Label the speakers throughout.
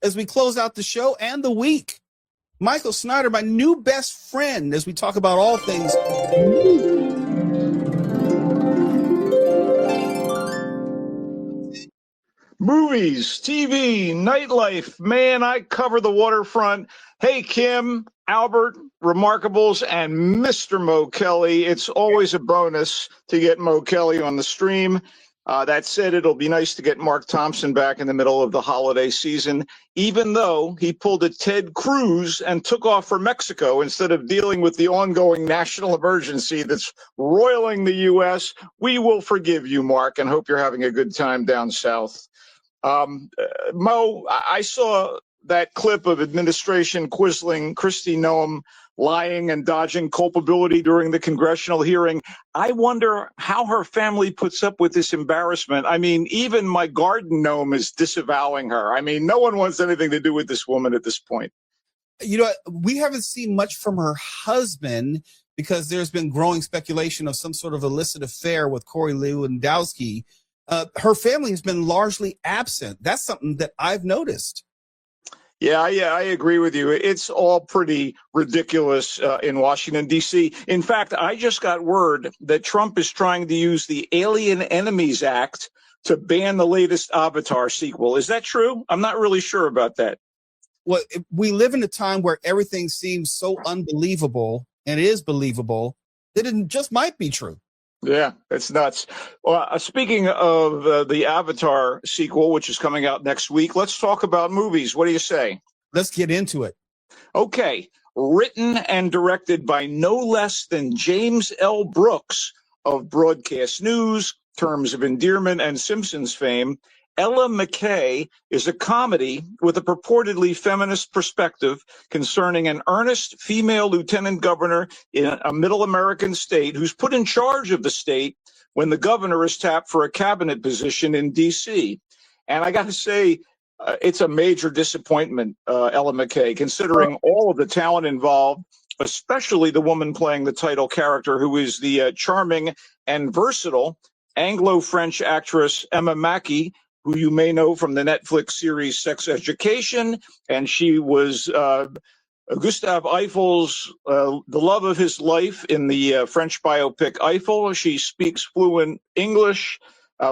Speaker 1: as we close out the show and the week. Michael Snyder, my new best friend, as we talk about all things.
Speaker 2: Movies, TV, nightlife. Man, I cover the waterfront. Hey, Kim, Albert, Remarkables, and Mr. Mo Kelly. It's always a bonus to get Mo Kelly on the stream. That said, it'll be nice to get Mark Thompson back in the middle of the holiday season, even though he pulled a Ted Cruz and took off for Mexico instead of dealing with the ongoing national emergency that's roiling the U.S. We will forgive you, Mark, and hope you're having a good time down south. Mo, I saw that clip of administration quizzling Kristi Noem lying and dodging culpability during the congressional hearing. I wonder how her family puts up with this embarrassment. I mean, even my garden gnome is disavowing her. I mean, no one wants anything to do with this woman at this point.
Speaker 1: You know, we haven't seen much from her husband because there's been growing speculation of some sort of illicit affair with Corey Lewandowski. Her family has been largely absent. That's something that I've noticed.
Speaker 2: Yeah, I agree with you. It's all pretty ridiculous in Washington, D.C. In fact, I just got word that Trump is trying to use the Alien Enemies Act to ban the latest Avatar sequel. Is that true? I'm not really sure about that.
Speaker 1: Well, we live in a time where everything seems so unbelievable, and it is believable, that it just might be true.
Speaker 2: Yeah, it's nuts. Well, speaking of the Avatar sequel, which is coming out next week, let's talk about movies. What do you say?
Speaker 1: Let's get into it.
Speaker 2: Okay. Written and directed by no less than James L. Brooks of Broadcast News, Terms of Endearment, and Simpsons fame, Ella McKay is a comedy with a purportedly feminist perspective concerning an earnest female lieutenant governor in a middle American state who's put in charge of the state when the governor is tapped for a cabinet position in D.C. And I got to say, it's a major disappointment, Ella McKay, considering all of the talent involved, especially the woman playing the title character, who is the charming and versatile Anglo-French actress Emma Mackey, who you may know from the Netflix series Sex Education, and she was Gustave Eiffel's the love of his life in the French biopic Eiffel. She speaks fluent English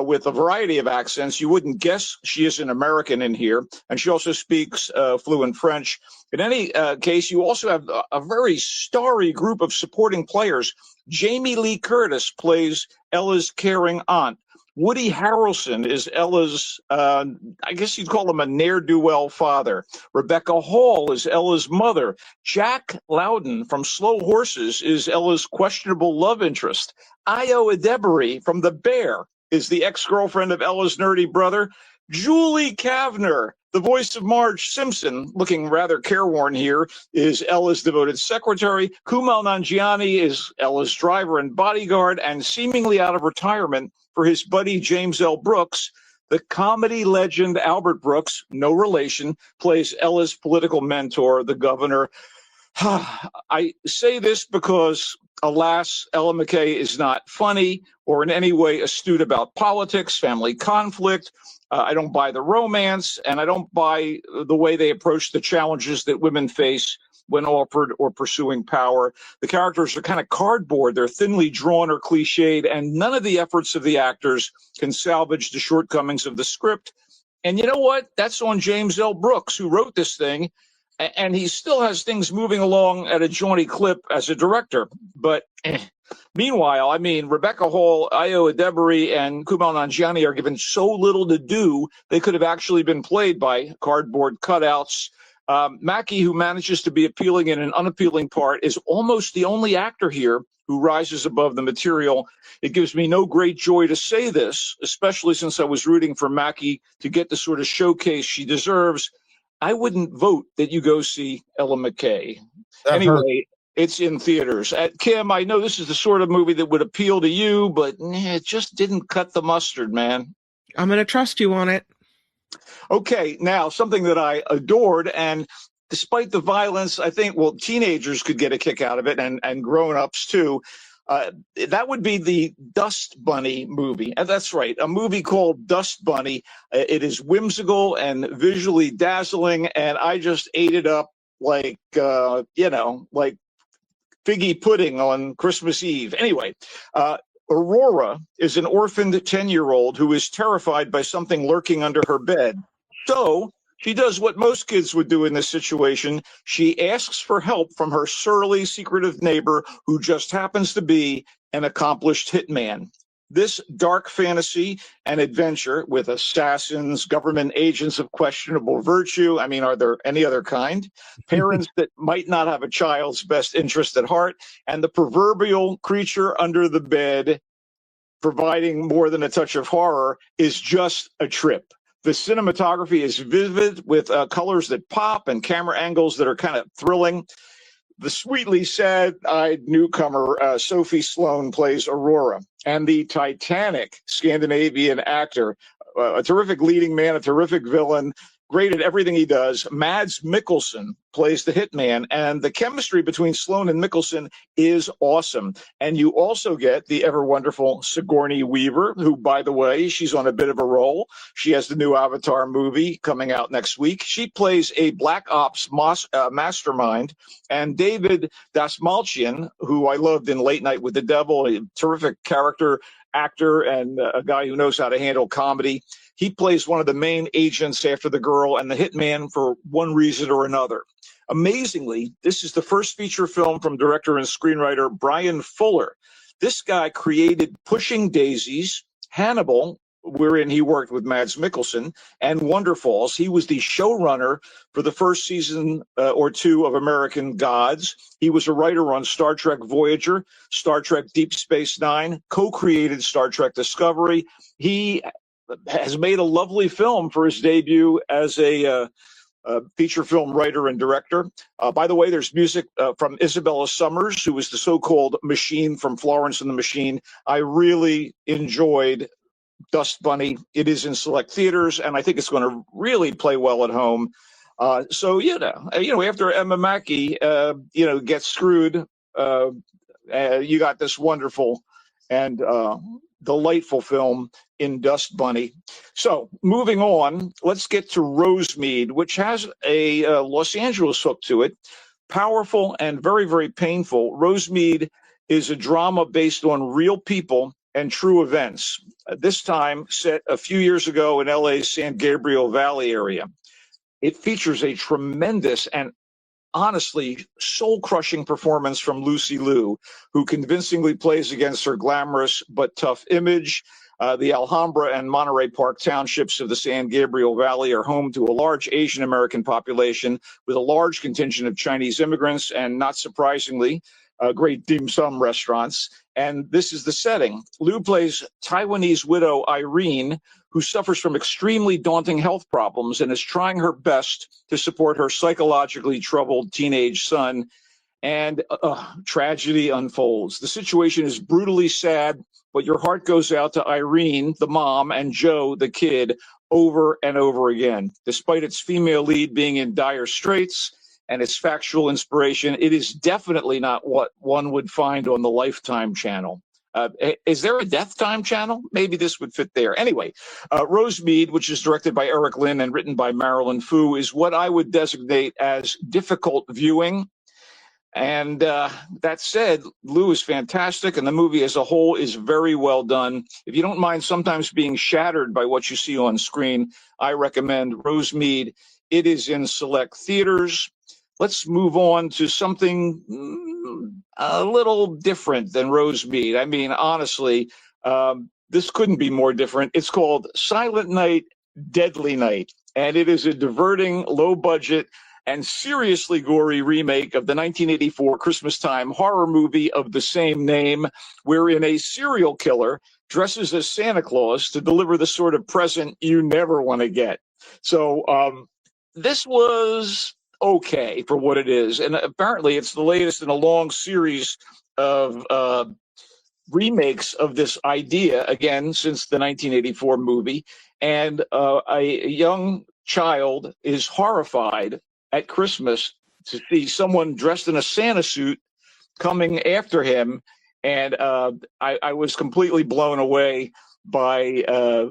Speaker 2: with a variety of accents. You wouldn't guess she is an American in here, and she also speaks fluent French. In any case, you also have a very starry group of supporting players. Jamie Lee Curtis plays Ella's caring aunt. Woody Harrelson is Ella's, I guess you'd call him a ne'er-do-well father. Rebecca Hall is Ella's mother. Jack Loudon from Slow Horses is Ella's questionable love interest. Io Adebari from The Bear is the ex-girlfriend of Ella's nerdy brother. Julie Kavner, the voice of Marge Simpson, looking rather careworn here, is Ella's devoted secretary. Kumail Nanjiani is Ella's driver and bodyguard, and seemingly out of retirement for his buddy James L. Brooks, the comedy legend Albert Brooks, no relation, plays Ella's political mentor, the governor. I say this because, alas, Ella McKay is not funny or in any way astute about politics, family conflict. I don't buy the romance, and I don't buy the way they approach the challenges that women face when offered or pursuing power. The characters are kind of cardboard. They're thinly drawn or cliched, and none of the efforts of the actors can salvage the shortcomings of the script. And you know what? That's on James L. Brooks, who wrote this thing, and he still has things moving along at a jaunty clip as a director. But meanwhile, I mean, Rebecca Hall, Io Adebari, and Kumail Nanjiani are given so little to do, they could have actually been played by cardboard cutouts. Mackey, who manages to be appealing in an unappealing part, is almost the only actor here who rises above the material. It gives me no great joy to say this, especially since I was rooting for Mackey to get the sort of showcase she deserves. I wouldn't vote that you go see Ella McKay. Anyway, it's in theaters. Kim, I know this is the sort of movie that would appeal to you, but it just didn't cut the mustard, man.
Speaker 3: I'm going to trust you on it.
Speaker 2: Okay, now something that I adored, and despite the violence, I think, well, teenagers could get a kick out of it, and grown-ups too. That would be the Dust Bunny movie. And that's right, a movie called Dust Bunny. It is whimsical and visually dazzling, and I just ate it up like, like figgy pudding on Christmas Eve. Anyway, Aurora is an orphaned 10-year-old who is terrified by something lurking under her bed. So she does what most kids would do in this situation. She asks for help from her surly, secretive neighbor who just happens to be an accomplished hitman. This dark fantasy and adventure with assassins, government agents of questionable virtue. I mean, are there any other kind? Parents that might not have a child's best interest at heart, and the proverbial creature under the bed providing more than a touch of horror is just a trip. The cinematography is vivid with colors that pop and camera angles that are kind of thrilling. The sweetly sad-eyed newcomer, Sophie Sloane, plays Aurora, and the titanic Scandinavian actor, a terrific leading man, a terrific villain, great at everything he does. Mads Mikkelsen plays the hitman, and the chemistry between Sloane and Mikkelsen is awesome. And you also get the ever wonderful Sigourney Weaver, who, by the way, she's on a bit of a roll. She has the new Avatar movie coming out next week. She plays a Black Ops mastermind, and David Dastmalchian, who I loved in Late Night with the Devil, a terrific character actor and a guy who knows how to handle comedy. He plays one of the main agents after the girl and the hitman for one reason or another. Amazingly, this is the first feature film from director and screenwriter Brian Fuller. This guy created Pushing Daisies, Hannibal, wherein he worked with Mads Mikkelsen, and Wonder Falls. He was the showrunner for the first season or two of American Gods. He was a writer on Star Trek Voyager, Star Trek Deep Space Nine, co-created Star Trek Discovery. He has made a lovely film for his debut as a feature film writer and director. By the way, there's music from Isabella Summers, who was the so-called Machine from Florence and the Machine. I really enjoyed Dust Bunny. It is in select theaters, and I think it's going to really play well at home. So, after Emma Mackey, gets screwed, you got this wonderful and delightful film in Dust Bunny. So moving on, let's get to Rosemead, which has a Los Angeles hook to it. Powerful and very, very painful. Rosemead is a drama based on real people and true events. This time set a few years ago in LA's San Gabriel Valley area. It features a tremendous and honestly soul-crushing performance from Lucy Liu, who convincingly plays against her glamorous but tough image. The Alhambra and Monterey Park townships of the San Gabriel Valley are home to a large Asian American population with a large contingent of Chinese immigrants and, not surprisingly, great dim sum restaurants. And this is the setting. Liu plays Taiwanese widow Irene, who suffers from extremely daunting health problems and is trying her best to support her psychologically troubled teenage son. And tragedy unfolds. The situation is brutally sad, but your heart goes out to Irene, the mom, and Joe, the kid, over and over again. Despite its female lead being in dire straits and its factual inspiration, it is definitely not what one would find on the Lifetime channel. Is there a Death Time channel? Maybe this would fit there. Anyway, Rosemead, which is directed by Eric Lin and written by Marilyn Fu, is what I would designate as difficult viewing. And that said, Liu is fantastic, and the movie as a whole is very well done. If you don't mind sometimes being shattered by what you see on screen, I recommend Rosemead. It is in select theaters. Let's move on to something a little different than Rosemead. I mean, honestly, this couldn't be more different. It's called Silent Night, Deadly Night, and it is a diverting, low-budget, and seriously gory remake of the 1984 Christmastime horror movie of the same name, wherein a serial killer dresses as Santa Claus to deliver the sort of present you never want to get. So this was okay for what it is, and apparently it's the latest in a long series of remakes of this idea, again, since the 1984 movie. And a young child is horrified at Christmas to see someone dressed in a Santa suit coming after him And I was completely blown away by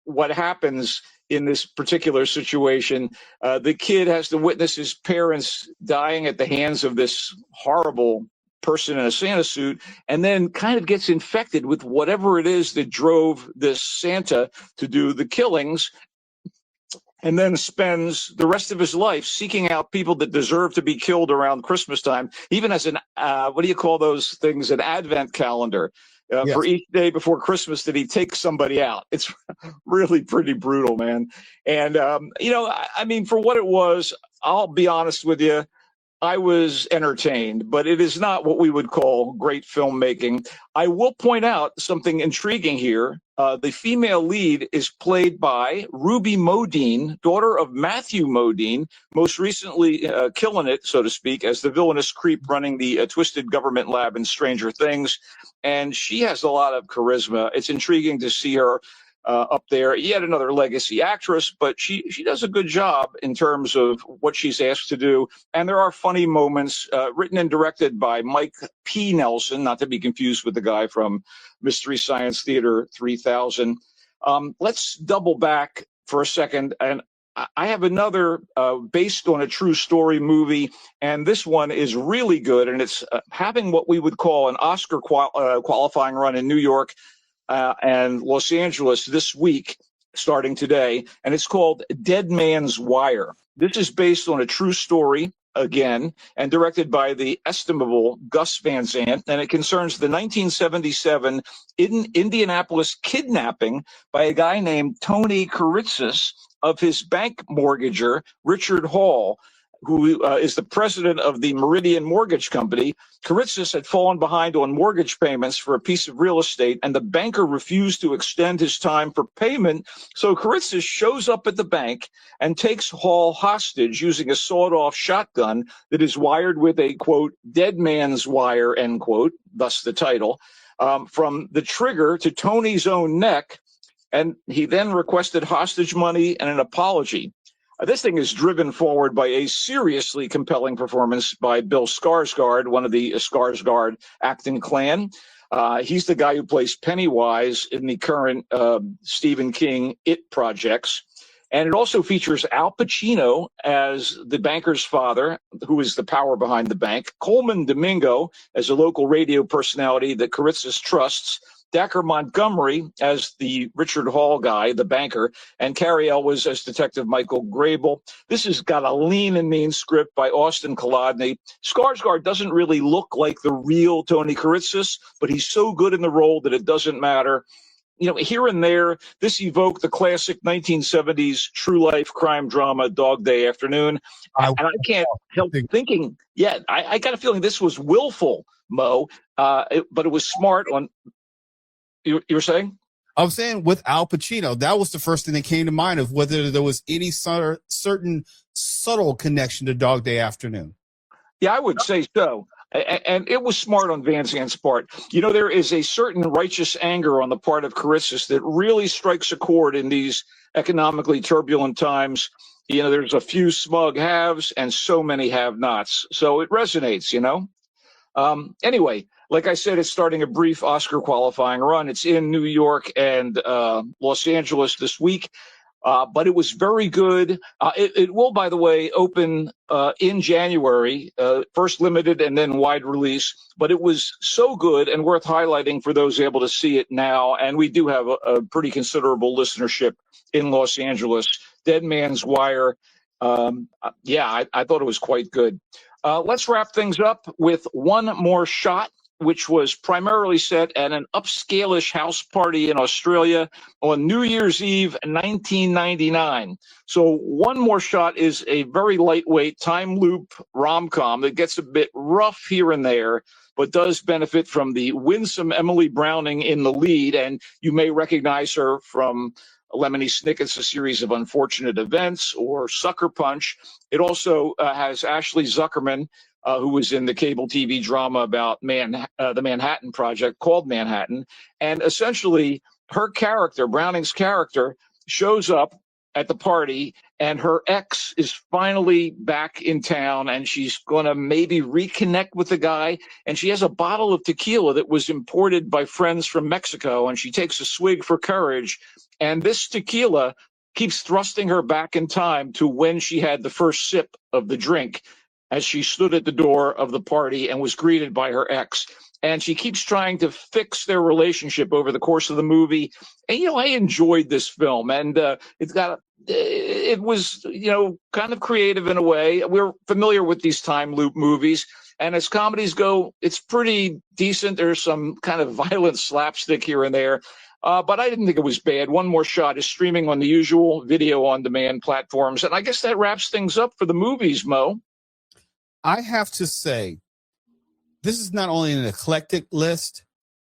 Speaker 2: what happens in this particular situation. The kid has to witness his parents dying at the hands of this horrible person in a Santa suit, and then kind of gets infected with whatever it is that drove this Santa to do the killings, and then spends the rest of his life seeking out people that deserve to be killed around Christmas time, even as an, what do you call those things, an advent calendar.
Speaker 1: Yes.
Speaker 2: For each day before Christmas that he takes somebody out. It's really pretty brutal, man. And, I mean, for what it was, I'll be honest with you, I was entertained, but it is not what we would call great filmmaking. I will point out something intriguing here. The female lead is played by Ruby Modine, daughter of Matthew Modine, most recently killing it, so to speak, as the villainous creep running the twisted government lab in Stranger Things. And she has a lot of charisma. It's intriguing to see her up there. Yet another legacy actress, but she does a good job in terms of what she's asked to do. And there are funny moments, written and directed by Mike P. Nelson, not to be confused with the guy from Mystery Science Theater 3000. Let's double back for a second. And I have another based on a true story movie, and this one is really good. And it's having what we would call an Oscar qualifying run in New York and Los Angeles this week, starting today, and it's called Dead Man's Wire. This is based on a true story, again, and directed by the estimable Gus Van Sant, and it concerns the 1977 Indianapolis kidnapping by a guy named Tony Kuritzis of his bank mortgager, Richard Hall, who is the president of the Meridian Mortgage Company. Kuritzis had fallen behind on mortgage payments for a piece of real estate, and the banker refused to extend his time for payment. So Kuritzis shows up at the bank and takes Hall hostage using a sawed-off shotgun that is wired with a, quote, dead man's wire, end quote, thus the title, from the trigger to Tony's own neck. And he then requested hostage money and an apology. This thing is driven forward by a seriously compelling performance by Bill Skarsgård, one of the Skarsgård acting clan. He's the guy who plays Pennywise in the current Stephen King It projects. And it also features Al Pacino as the banker's father, who is the power behind the bank, Coleman Domingo as a local radio personality that Kuritzis trusts, Dacker Montgomery as the Richard Hall guy, the banker, and Carrie Elwes as Detective Michael Grable. This has got a lean and mean script by Austin Kolodny. Skarsgård doesn't really look like the real Tony Kuritzis, but he's so good in the role that it doesn't matter. You know, here and there, this evoked the classic 1970s true life crime drama, Dog Day Afternoon. And I can't help thinking, I got a feeling this was willful, Mo, but it was smart on. You were saying?
Speaker 1: I was saying with Al Pacino, that was the first thing that came to mind of whether there was any certain subtle connection to Dog Day Afternoon.
Speaker 2: Yeah, I would say so. And it was smart on Van Zant's part. You know, there is a certain righteous anger on the part of Kuritzis that really strikes a chord in these economically turbulent times. You know, there's a few smug haves and so many have-nots. So it resonates, you know. Anyway, like I said, it's starting a brief Oscar qualifying run. It's in New York and Los Angeles this week, but it was very good. It will, by the way, open in January, first limited and then wide release. But it was so good and worth highlighting for those able to see it now. And we do have a pretty considerable listenership in Los Angeles. Dead Man's Wire. I thought it was quite good. Let's wrap things up with One More Shot, which was primarily set at an upscale-ish house party in Australia on New Year's Eve 1999. So One More Shot is a very lightweight time loop rom-com that gets a bit rough here and there, but does benefit from the winsome Emily Browning in the lead, and you may recognize her from Lemony Snicket's A Series of Unfortunate Events or Sucker Punch. It also has Ashley Zuckerman, who was in the cable TV drama about the Manhattan Project called Manhattan. And essentially, her character, Browning's character, shows up at the party, and her ex is finally back in town, and she's going to maybe reconnect with the guy. And she has a bottle of tequila that was imported by friends from Mexico, and she takes a swig for courage. And this tequila keeps thrusting her back in time to when she had the first sip of the drink, as she stood at the door of the party and was greeted by her ex. And she keeps trying to fix their relationship over the course of the movie. And, I enjoyed this film, and it was, kind of creative in a way. We're familiar with these time loop movies, and as comedies go, it's pretty decent. There's some kind of violent slapstick here and there, but I didn't think it was bad. One More Shot is streaming on the usual video on demand platforms, and I guess that wraps things up for the movies, Mo.
Speaker 1: I have to say, this is not only an eclectic list,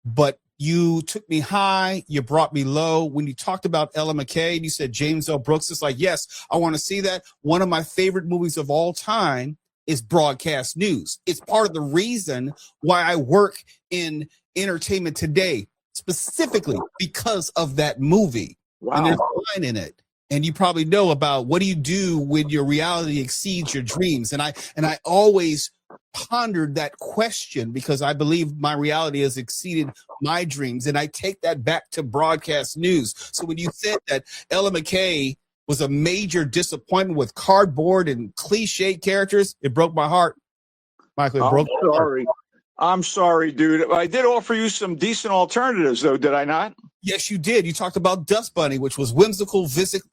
Speaker 1: but you took me high, you brought me low. When you talked about Ella McKay and you said James L. Brooks, it's like, yes, I want to see that. One of my favorite movies of all time is Broadcast News. It's part of the reason why I work in entertainment today, specifically because of that movie.
Speaker 2: Wow.
Speaker 1: And there's a line in it. And you probably know about what do you do when your reality exceeds your dreams. And I always pondered that question because I believe my reality has exceeded my dreams. And I take that back to Broadcast News. So when you said that Ella McKay was a major disappointment with cardboard and cliche characters, it broke my heart. Michael, it broke my heart.
Speaker 2: I'm sorry, dude. I did offer you some decent alternatives, though, did I not?
Speaker 1: Yes, you did. You talked about Dust Bunny, which was whimsical,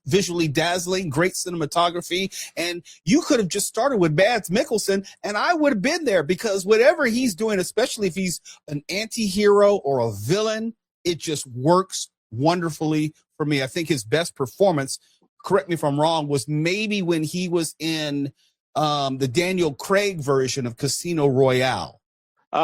Speaker 1: visually dazzling, great cinematography. And you could have just started with Mads Mikkelsen, and I would have been there because whatever he's doing, especially if he's an anti-hero or a villain, it just works wonderfully for me. I think his best performance, correct me if I'm wrong, was maybe when he was in the Daniel Craig version of Casino Royale.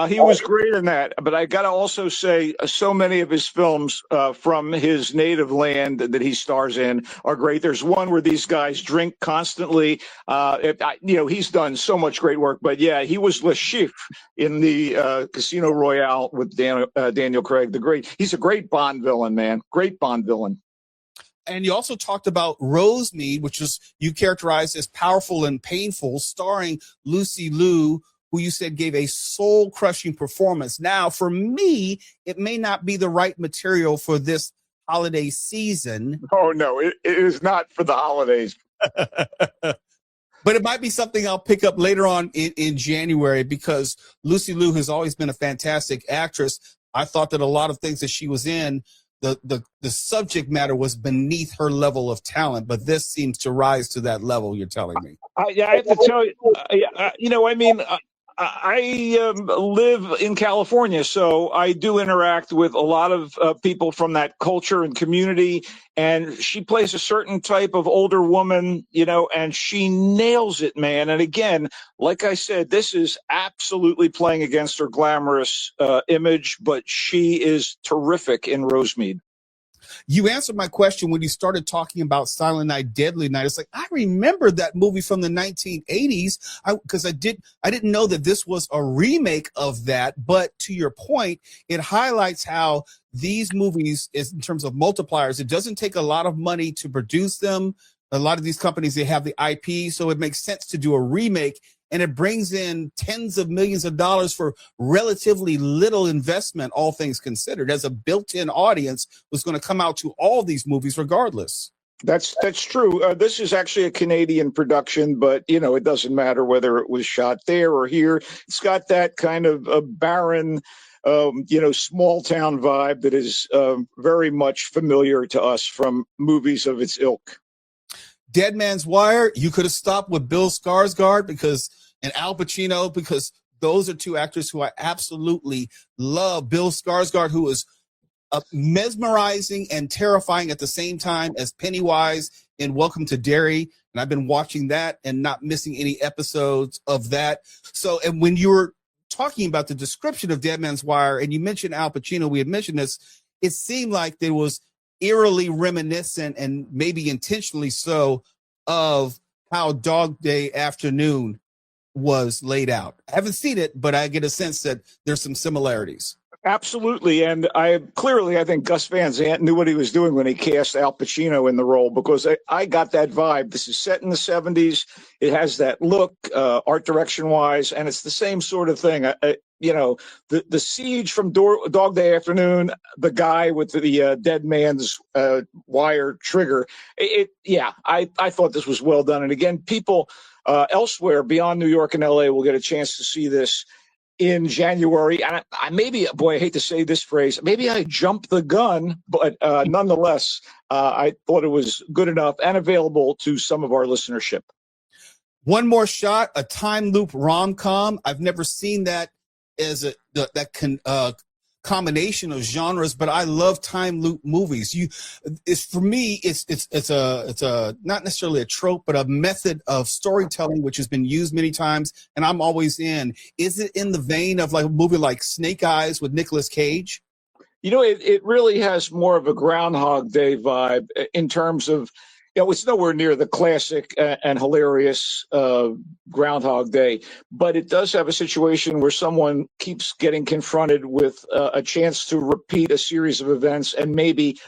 Speaker 2: He was great in that, but I got to also say so many of his films from his native land that he stars in are great. There's one where these guys drink constantly. He's done so much great work, but yeah, he was Le Chiffre in the Casino Royale with Daniel Craig. He's a great Bond villain, man. Great Bond villain.
Speaker 1: And you also talked about Rosemead, which is you characterized as powerful and painful, starring Lucy Liu, who you said gave a soul-crushing performance. Now, for me, it may not be the right material for this holiday season.
Speaker 2: Oh, no, it is not for the holidays.
Speaker 1: But it might be something I'll pick up later on in January because Lucy Liu has always been a fantastic actress. I thought that a lot of things that she was in, the subject matter was beneath her level of talent, but this seems to rise to that level, you're telling me.
Speaker 2: I have to tell you, I live in California, so I do interact with a lot of people from that culture and community, and she plays a certain type of older woman, and she nails it, man. And again, like I said, this is absolutely playing against her glamorous image, but she is terrific in Rosemead.
Speaker 1: You answered my question when you started talking about Silent Night, Deadly Night. It's like, I remember that movie from the 1980s because I didn't know that this was a remake of that. But to your point, it highlights how these movies, in terms of multipliers, it doesn't take a lot of money to produce them. A lot of these companies, they have the IP, so it makes sense to do a remake. And it brings in tens of millions of dollars for relatively little investment, all things considered, as a built-in audience was going to come out to all these movies regardless.
Speaker 2: That's true. This is actually a Canadian production, but, it doesn't matter whether it was shot there or here. It's got that kind of barren, small town vibe that is very much familiar to us from movies of its ilk.
Speaker 1: Dead Man's Wire, you could have stopped with Bill Skarsgård and Al Pacino, because those are two actors who I absolutely love. Bill Skarsgård, who is mesmerizing and terrifying at the same time as Pennywise in Welcome to Derry. And I've been watching that and not missing any episodes of that. So, and when you were talking about the description of Dead Man's Wire, and you mentioned Al Pacino, we had mentioned this, it seemed like there was eerily reminiscent, and maybe intentionally so, of how Dog Day Afternoon was laid out. I haven't seen it, but I get a sense that there's some similarities.
Speaker 2: Absolutely. And I think Gus Van Sant knew what he was doing when he cast Al Pacino in the role, because I got that vibe. This is set in the 70s. It has that look, art direction wise, and it's the same sort of thing. The siege from Dog Day Afternoon, the guy with the dead man's wire trigger. I thought this was well done. And again, people elsewhere beyond New York and LA will get a chance to see this in January. And I hate to say this phrase, maybe I jumped the gun, but nonetheless, I thought it was good enough and available to some of our listenership.
Speaker 1: One More Shot, a time loop rom-com. I've never seen that as combination of genres, but I love time loop movies. For me, it's a not necessarily a trope, but a method of storytelling which has been used many times, and I'm always in. Is it in the vein of like a movie like Snake Eyes with Nicolas Cage?
Speaker 2: It really has more of a Groundhog Day vibe in terms of, it's nowhere near the classic and hilarious Groundhog Day, but it does have a situation where someone keeps getting confronted with a chance to repeat a series of events and maybe,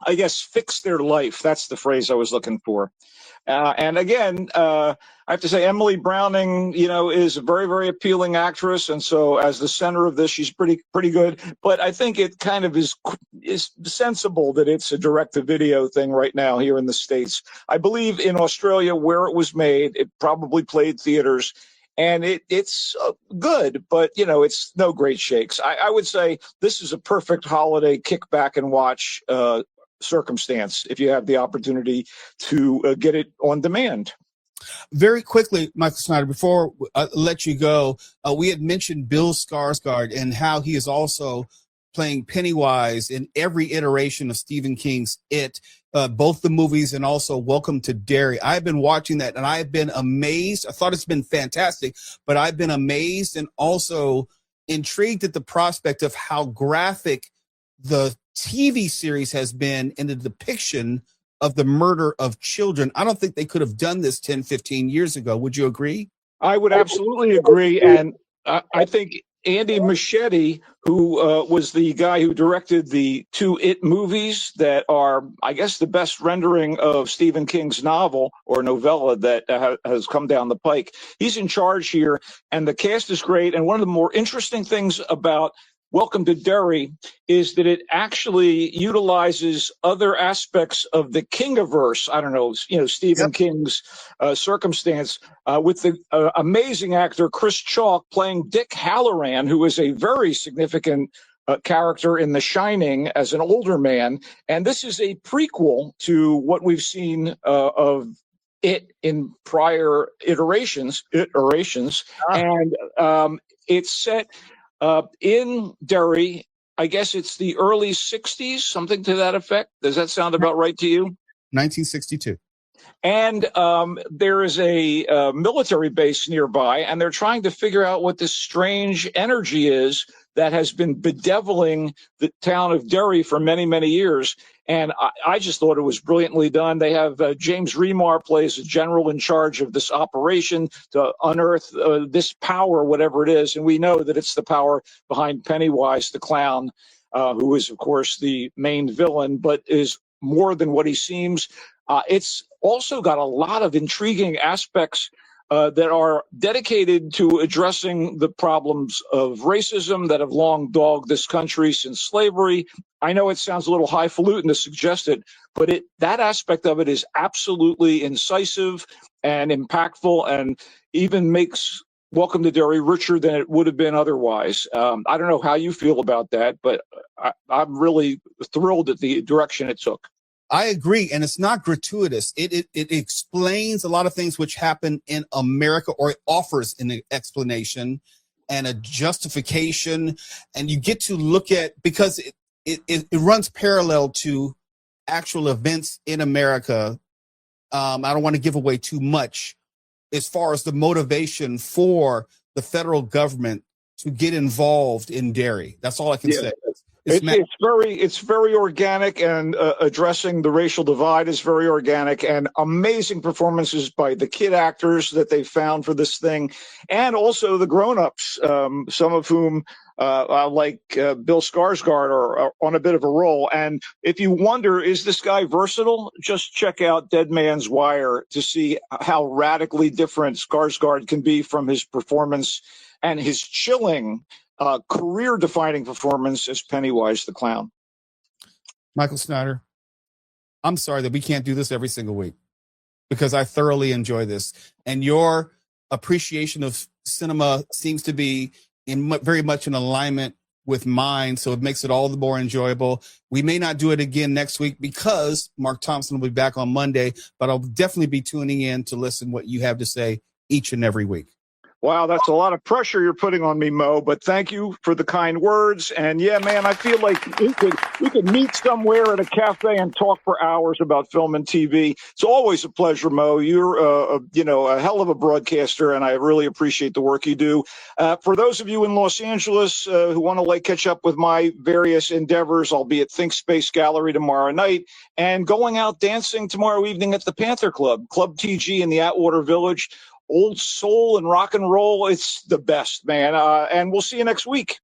Speaker 2: I guess, fix their life. That's the phrase I was looking for. And again, I have to say, Emily Browning, is a very, very appealing actress. And so as the center of this, she's pretty good. But I think it kind of is sensible that it's a direct-to-video thing right now here in the States. I believe in Australia, where it was made, it probably played theaters. And it's good, but, it's no great shakes. I would say this is a perfect holiday kick back and watch circumstance if you have the opportunity to get it on demand.
Speaker 1: Very quickly, Michael Snyder, before I let you go, we had mentioned Bill Skarsgård and how he is also playing Pennywise in every iteration of Stephen King's It, both the movies and also Welcome to Derry. I've been watching that and I've been amazed. I thought it's been fantastic, but I've been amazed and also intrigued at the prospect of how graphic the TV series has been in the depiction of the murder of children. I don't think they could have done this 10, 15 years ago. Would you agree?
Speaker 2: I would absolutely agree. And I think Andy Muschietti, who was the guy who directed the two It movies that are, I guess, the best rendering of Stephen King's novel or novella that has come down the pike. He's in charge here, and the cast is great. And one of the more interesting things about Welcome to Derry is that it actually utilizes other aspects of the Kingiverse. I don't know, Stephen King's circumstance with the amazing actor Chris Chalk playing Dick Halloran, who is a very significant character in The Shining as an older man. And this is a prequel to what we've seen of It in prior iterations. And it's set in Derry. I guess it's the early 60s, something to that effect. Does that sound about right to you?
Speaker 1: 1962.
Speaker 2: And there is a military base nearby, and they're trying to figure out what this strange energy is that has been bedeviling the town of Derry for many, many years. And I just thought it was brilliantly done. They have James Remar plays a general in charge of this operation to unearth this power, whatever it is. And we know that it's the power behind Pennywise the clown, who is, of course, the main villain, but is more than what he seems. It's also got a lot of intriguing aspects that are dedicated to addressing the problems of racism that have long dogged this country since slavery. I know it sounds a little highfalutin to suggest it, but that aspect of it is absolutely incisive and impactful, and even makes Welcome to Derry richer than it would have been otherwise. I don't know how you feel about that, but I'm really thrilled at the direction it took.
Speaker 1: I agree, and it's not gratuitous. It explains a lot of things which happen in America, or it offers an explanation and a justification, and you get to look at, because it runs parallel to actual events in America. I don't want to give away too much as far as the motivation for the federal government to get involved in Derry. That's all I can say.
Speaker 2: It's very organic, and addressing the racial divide is very organic, and amazing performances by the kid actors that they found for this thing, and also the grown-ups, some of whom like Bill Skarsgård are on a bit of a roll. And if you wonder, is this guy versatile? Just check out Dead Man's Wire to see how radically different Skarsgård can be from his performance and his chilling career-defining performance as Pennywise the Clown.
Speaker 1: Michael Snyder, I'm sorry that we can't do this every single week, because I thoroughly enjoy this. And your appreciation of cinema seems to be very much in alignment with mine, so it makes it all the more enjoyable. We may not do it again next week because Mark Thompson will be back on Monday, but I'll definitely be tuning in to listen what you have to say each and every week.
Speaker 2: Wow, that's a lot of pressure you're putting on me, Mo, but thank you for the kind words. And yeah, man, I feel like we could meet somewhere at a cafe and talk for hours about film and TV. It's always a pleasure, Mo. You're a hell of a broadcaster, and I really appreciate the work you do. For those of you in Los Angeles who want to catch up with my various endeavors, I'll be at Think Space Gallery tomorrow night and going out dancing tomorrow evening at the Panther Club, Club TG in the Atwater Village. Old soul and rock and roll. It's the best, man. And we'll see you next week.